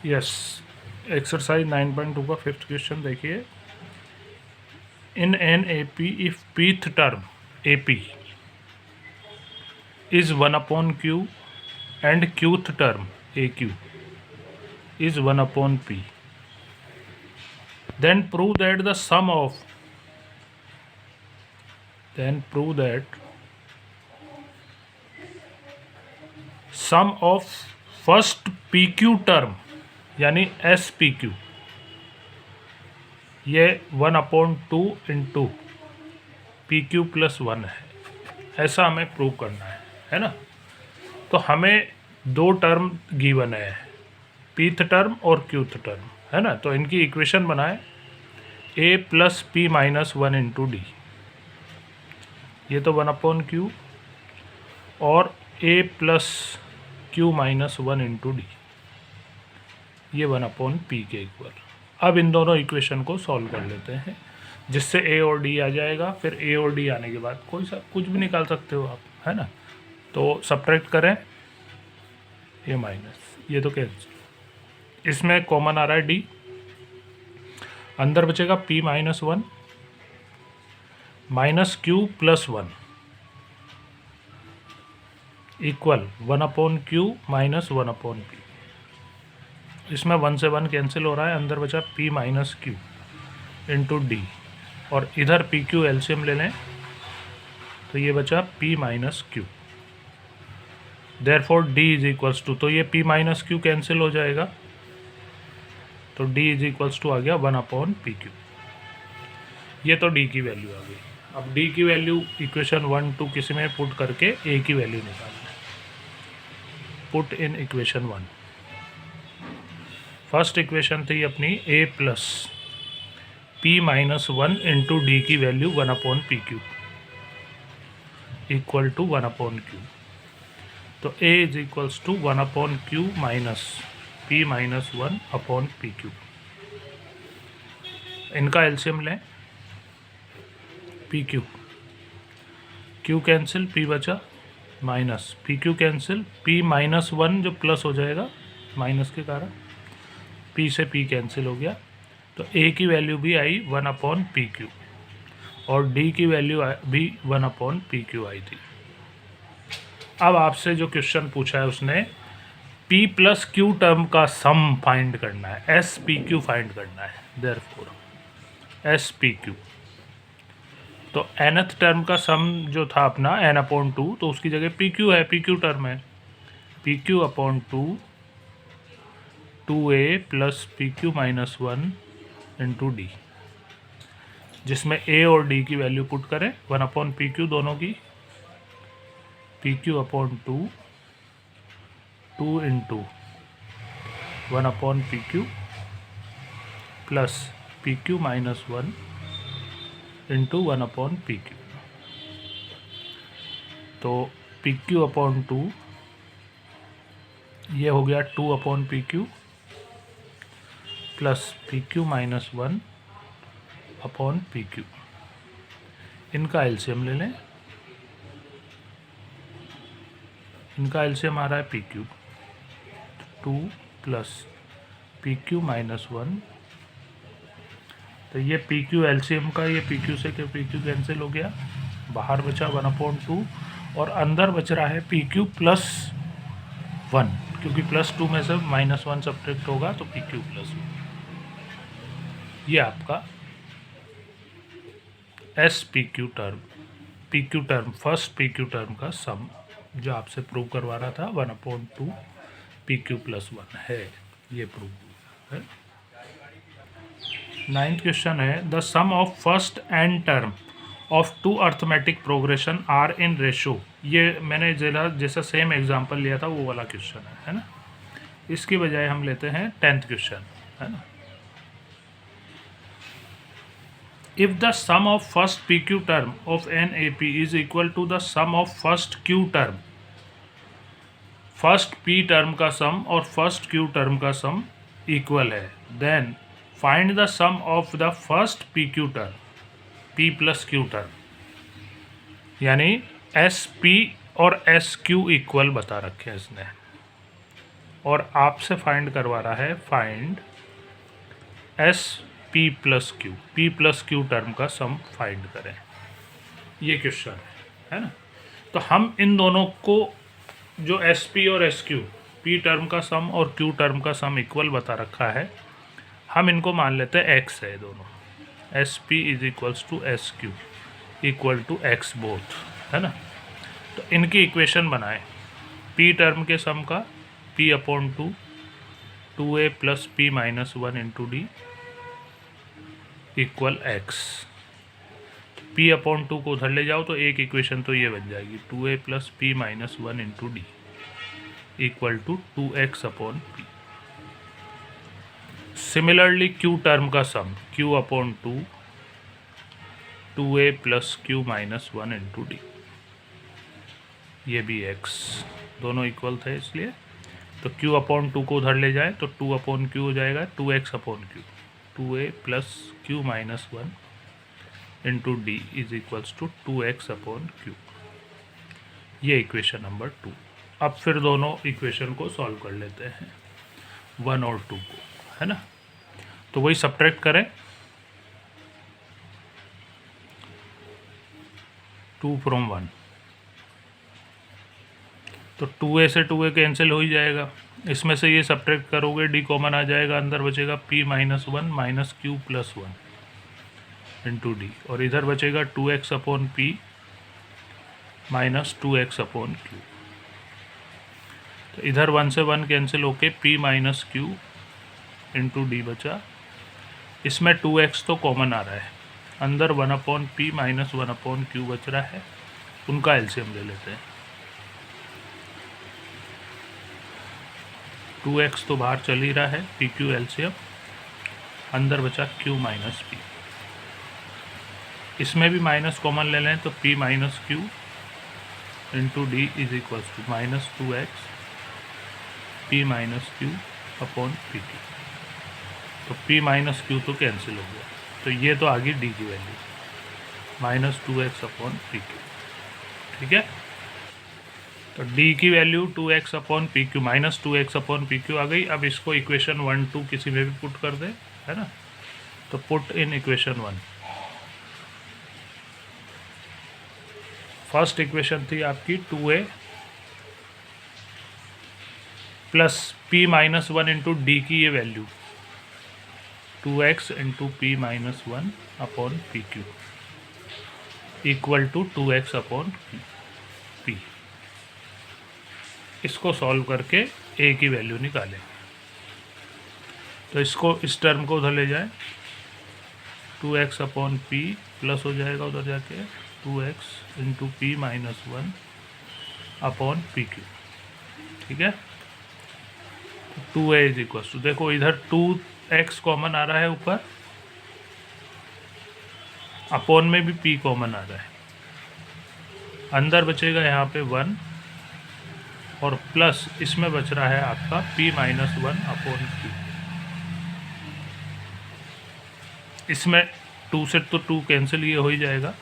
Yes, exercise 9.2 का fifth question देखिए। In an A P if pth term a P is 1/q and qth term a q is 1/p, then prove that the sum of first pq term यानी S P Q ये 1/2 into P Q plus 1 है, ऐसा हमें prove करना है ना। तो हमें दो टर्म गिवन है, पीथ टर्म और क्यूथ टर्म, है ना। तो इनकी इक्वेशन बनाए a plus p minus 1 into d, ये तो 1/q, और a plus q minus 1 into d, ये 1/p के इक्वल। अब इन दोनों इक्वेशन को सॉल्व कर लेते हैं, जिससे a और d आ जाएगा। फिर a और d आने के बाद कोई सा कुछ भी निकाल सकते हो आप, है ना। तो सब्ट्रैक्ट करें, ये माइनस, ये तो कैंसिल, इसमें कॉमन आ रहा है d, अंदर बचेगा p minus 1 minus q plus 1 equal 1/q minus 1/p। इसमें 1 से 1 कैंसिल हो रहा है, अंदर बचा p minus q into D, और इधर पी क्यू एलसीएम ले लें तो ये बचा p minus Q. Therefore d is equals to, तो ये p माइनस क्यू कैंसिल हो जाएगा, तो d इज इक्वल्स टू आ गया 1/pq। ये तो d की वैल्यू आ गई। अब d की वैल्यू इक्वेशन 1, 2 किसी में पुट करके a की वैल्यू निकालना है। Put in equation 1, first equation थी अपनी a plus p minus 1 into D की value 1/pq equal to 1/q। तो a is equals to 1/q minus p minus 1/pq। इनका एलसीएम लें, pq, q कैंसिल, p बचा minus pq cancel, p minus 1 जो plus हो जाएगा minus के कारण, p से p कैंसिल हो गया, तो a की वैल्यू भी आई 1/pq और d की वैल्यू भी 1/pq आई थी। अब आपसे जो क्वेश्चन पूछा है उसने p प्लस q टर्म का सम फाइंड करना है, एस पी क्यू फाइंड करना है। देयरफॉर एस पी क्यू, तो nth टर्म का सम जो था अपना n/2, तो उसकी जगह पी क्यू है, पी क्यू टर्म है, pq/2 2a plus pq minus 1 into D, जिसमें a और d की वैल्यू पुट करें 1/pq दोनों की, pq/2 2 into 1/pq plus pq minus 1 into 1/pq। तो pq/2 ये हो गया 2/pq plus pq minus 1/pq। इनका एलसीएम ले लें, इनका एलसीएम आ रहा है pq, 2 प्लस pq माइनस 1, तो ये pq एलसीएम का, ये pq से pq कैंसिल हो गया, बाहर बचा 1/2 और अंदर बच रहा है pq प्लस 1, क्योंकि प्लस 2 में से माइनस 1 सब्ट्रैक्ट होगा तो pq प्लस 1। ये आपका S P Q term first P Q term का सम जो आपसे प्रूव करवा रहा था 1/2 pq प्लस 1 है, ये प्रूव हुआ है। 9th क्वेश्चन है, the sum of first N term of 2 arithmetic progression are in ratio. ये मैंने जैसा सेम एग्जांपल लिया था वो वाला क्वेश्चन है ना। इसकी बजाय हम लेते हैं 10th क्वेश्चन, है ना। If the sum of first P Q term of an A P is equal to the sum of first Q term, first P term का सम और फर्स्ट क्यू टर्म का सम इक्वल है, then find the sum of the first P Q term, P plus Q term, यानी S P और S Q equal बता रखे हैं इसने। और आपसे फाइंड करवा रहा है find S P plus Q term का सम फाइंड करें, ये क्वेश्चन है ना। तो हम इन दोनों को जो एस पी और एस क्यू, पी टर्म का सम और क्यू टर्म का सम इक्वल बता रखा है, हम इनको मान लेते हैं एक्स है दोनों, S P is equals to S Q equal to X both, है ना। तो इनकी इक्वेशन बनाएं, पी टर्म के सम का पी अपॉन टू ए plus p minus one into d equal x. P upon two को उधर ले जाओ तो एक इक्वेशन तो ये बन जाएगी, two A plus p minus one into d equal to two x upon p. Similarly q term का सम क्यू अपॉन टू ए plus Q minus one into d, ये भी एक्स, दोनों इक्वल थे इसलिए। तो q अपॉन टू को उधर ले जाए तो टू अपॉन क्यू हो जाएगा, two x upon Q, two A plus Q minus one into D is equals to two x upon Q. ये इक्वेशन नंबर 2। अब फिर दोनों इक्वेशन को सॉल्व कर लेते हैं, 1 और 2 को, है ना। तो वही सब्ट्रैक्ट करें, 2 फ्रॉम 1, तो 2a से 2a कैंसिल हो ही जाएगा। इसमें से ये सब्ट्रैक्ट करोगे डी कॉमन आ जाएगा, अंदर बचेगा p minus one minus Q plus one into D, और इधर बचेगा 2x upon P minus 2x upon Q. तो इधर 1 से 1 कैंसिल होके p minus q into D बचा। इसमें 2x तो कॉमन आ रहा है, अंदर 1 upon P minus 1 upon Q बच रहा है, उनका एलसीएम ले लेते हैं। 2x तो बाहर चल ही रहा है, पी क्यू एलसीएम, अंदर बचा q माइनस पी। इसमें भी माइनस कॉमन ले लें तो p minus q into D is equals to minus 2x p minus q upon P q. तो p माइनस क्यू तो कैंसिल हो गया, तो ये तो आ गई d की value minus 2x upon P q, ठीक है। तो d की value 2x upon P q minus 2x upon P q आ गई। अब इसको इक्वेशन 1 2 किसी में भी पुट कर दे, है ना। तो put in equation 1, first equation थी आपकी 2a plus p minus one into D की ये value 2x into P minus one upon P Q equal to 2x upon P. इसको सॉल्व करके a की वैल्यू निकालें। तो इसको, इस टर्म को उधर ले जाए, 2x अपॉन पी प्लस हो जाएगा उधर जाके 2x into P minus one upon P q, ठीक है। 2a इज इक्वल टू, देखो इधर 2x कॉमन आ रहा है ऊपर, अपॉन में भी p कॉमन आ रहा है, अंदर बचेगा यहाँ पे 1 और प्लस इसमें बच रहा है आपका p minus one upon Q. इसमें 2 से तो 2 कैंसिल ये हो ही जाएगा,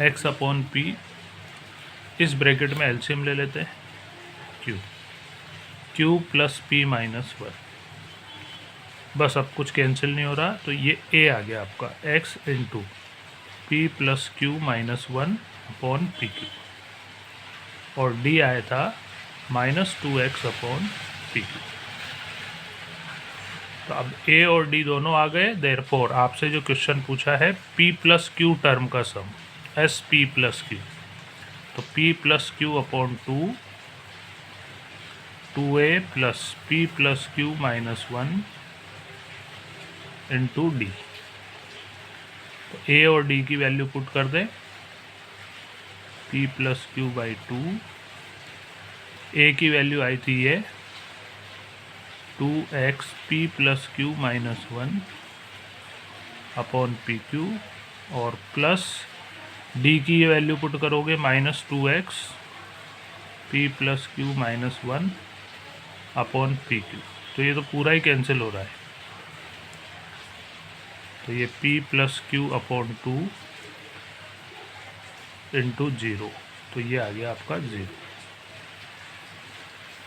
x अपॉन पी, इस ब्रैकेट में एलसीएम ले लेते हैं q plus p minus one, बस अब कुछ कैंसिल नहीं हो रहा, तो ये a आ गया आपका x into P plus Q minus one upon P Q, और d आया था minus 2x upon P q. तो अब a और d दोनों आ गए। देयरफॉर आपसे जो क्वेश्चन पूछा है p प्लस क्यू टर्म का सम, एस पी प्लस क्यू, तो p plus Q upon 2a plus p plus Q minus one into D. तो a और d की वैल्यू पुट कर दें, p plus Q by 2, a की वैल्यू आई थी ये 2x p plus Q minus one upon P Q, और plus d की ये वैल्यू पुट करोगे minus 2x p plus Q minus one upon P q. तो ये तो पूरा ही कैंसिल हो रहा है, तो ये p plus Q upon 2 into 0, तो ये आ गया आपका 0।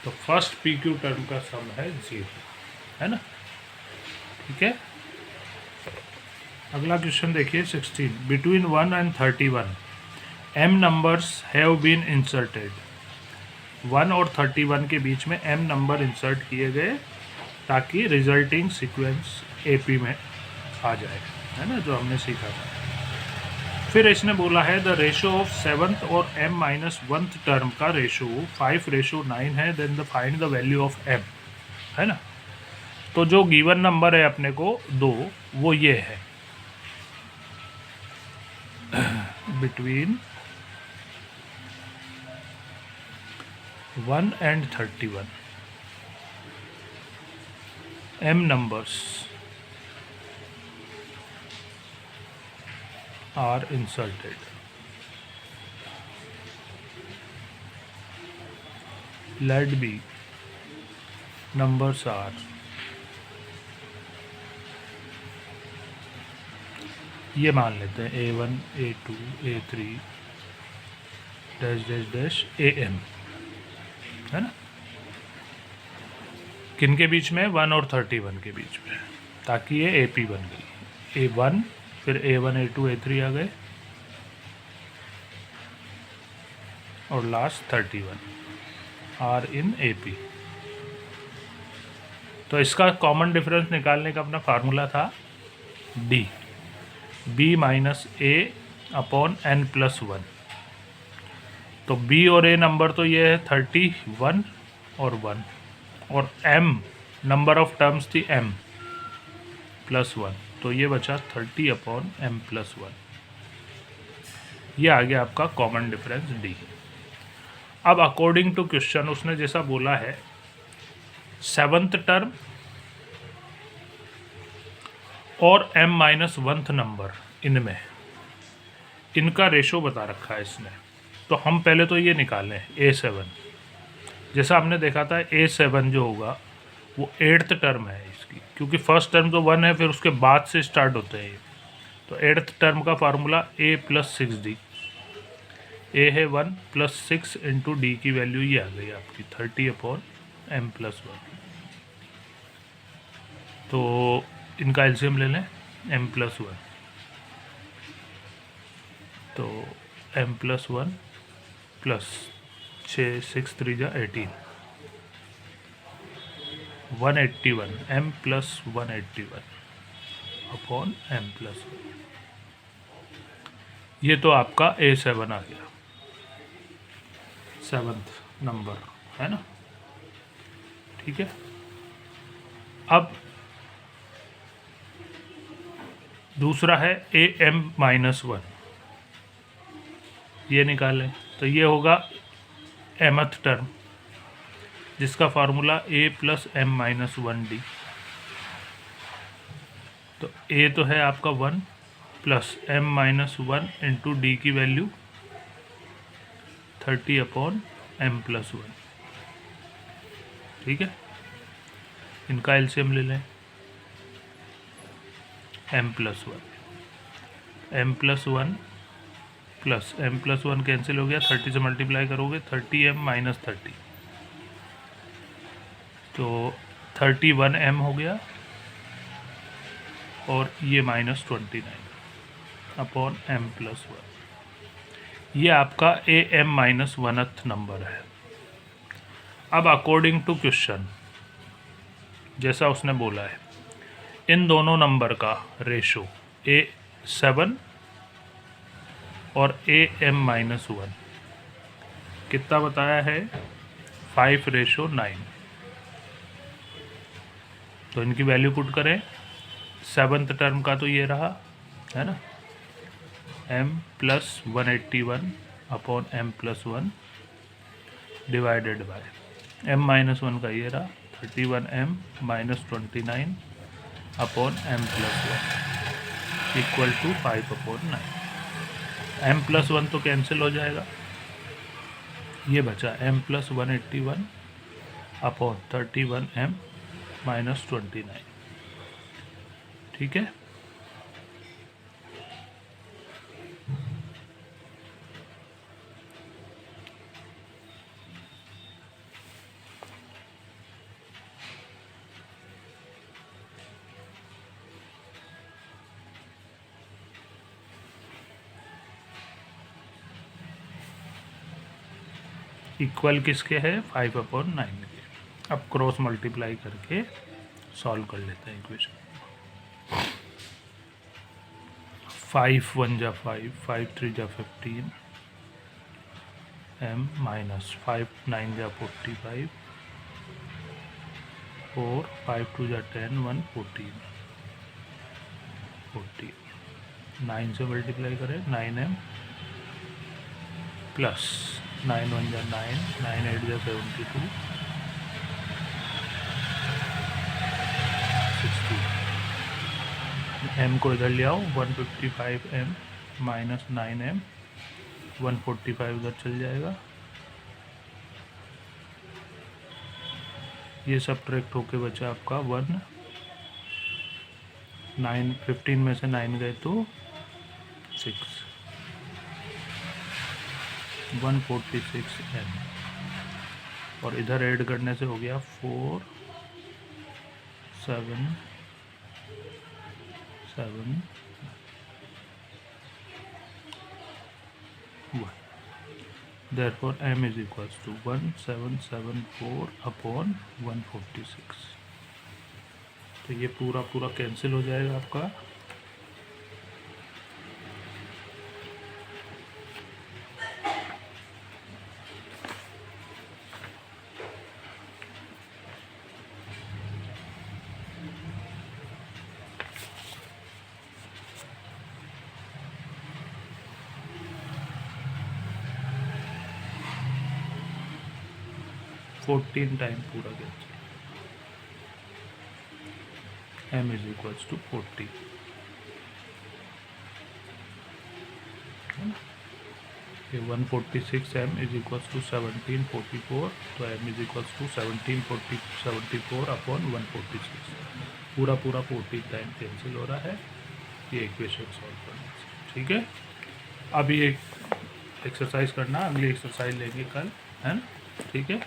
तो फर्स्ट पी क्यू टर्म का सम है 0, है ना। ठीक है, अगला क्वेश्चन देखिए 16। Between 1 and 31 m numbers have been inserted. 1 और 31 के बीच में m नंबर इंसर्ट किए गए ताकि रिजल्टिंग सीक्वेंस AP में आ जाए, है ना, जो हमने सीखा था। फिर इसने बोला है द रेशो ऑफ 7th और m-1th टर्म का रेशो 5:9 है, then the find the value of m, है ना। तो जो गिवन नंबर है अपने को 2, वो ये है between 1 and 31 m numbers are inserted. Let be numbers are ये मान लेते हैं A1 A2 A3 dash dash dash AM, है ना। किन के बीच में? 1 और 31 के बीच में, ताकि ये AP बन गई। A1 फिर A1 A2 A3 आ गए और लास्ट 31 आर इन AP। तो इसका कॉमन डिफरेंस निकालने का अपना फार्मूला था D B minus A upon n+1। तो B और A नंबर तो ये है 31 और 1, और M नंबर ऑफ टर्म्स थी m+1, तो ये बचा 30 अपॉन m+1। ये आ गया आपका कॉमन डिफरेंस D। अब अकॉर्डिंग टू क्वेश्चन उसने जैसा बोला है 7th टर्म और m-1th नंबर, इनमें इनका रेशो बता रखा है इसने। तो हम पहले तो ये निकालें A7, जैसा हमने देखा था A7 जो होगा वो 8th टर्म है इसकी, क्योंकि फर्स्ट टर्म तो 1 है, फिर उसके बाद से स्टार्ट होते हैं ये। तो 8th टर्म का फार्मूला A + 6D। A है 1 + 6 इंटू D की वैल्यू ये आ गई आपकी 30 अपॉन m+1। तो इनका एलसीएम ले लें m+1, तो m+1 प्लस 6 6 3 जा 18 181 m+181 अपॉन m+1। ये तो आपका A7 आ गया, 7th नंबर, है ना। ठीक है, अब दूसरा है AM-1, ये निकालें। तो ये होगा mth टर्म, जिसका फार्मूला A + m-1D। तो A तो है आपका 1 प्लस m-1 इंटू D की वैल्यू 30 अपॉन m+1। ठीक है, इनका एलसीएम ले लें m+1 m+1 plus m+1 cancel हो गया, 30 से मल्टीप्लाई करोगे 30m - 30, तो 31m हो गया, और ये -29 अपॉन m+1। ये आपका AM-1th नंबर है। अब अकॉर्डिंग टू क्वेश्चन जैसा उसने बोला है, इन दोनों नंबर का रेशो A7 और AM-1 कितना बताया है? 5:9। तो इनकी वैल्यू पुट करें। 7th टर्म का तो ये रहा, है ना, m+181 upon m+1 divided by m-1 का ये रहा 31m - 29 upon m+1 equal to 5/9। m+1 तो कैंसिल हो जाएगा, ये बचा m+181 अपॉन 31m - 29। ठीक है, इक्वल किसके है 5/9 के। अब क्रॉस मल्टीप्लाई करके सॉल्व कर लेते हैं इक्वेशन। 5 1 जा 5, 5 3 जा 15 m माइनस 5 9 जा 45, 4 5 2 जा 10 1 14 9 से मल्टीप्लाई करें 9m प्लस 9 1 जा 9, 9 8 जा 72, 60। m को इधर ले आओ 155m माइनस 9m 145 उधर चल जाएगा। ये सब्ट्रैक्ट होके बचा आपका 1 9 15 में से 9 गए तो 6 146m और इधर ऐड करने से हो गया 4 7 7 1। Therefore m is equals to 1774/146। तो ये पूरा पूरा कैंसिल हो जाएगा आपका। फोर्टीन टाइम पूरा cancel. m is equals to 40। ये 146m is equals to 1744, तो m is equals to 1774/146। पूरा पूरा 14 टाइम कैंसिल हो रहा है ये इक्वेशन सॉल्व करने से। ठीक है, अब ये एक्सरसाइज करना, अगली एक्सरसाइज लेंगे कल, है ना। ठीक है।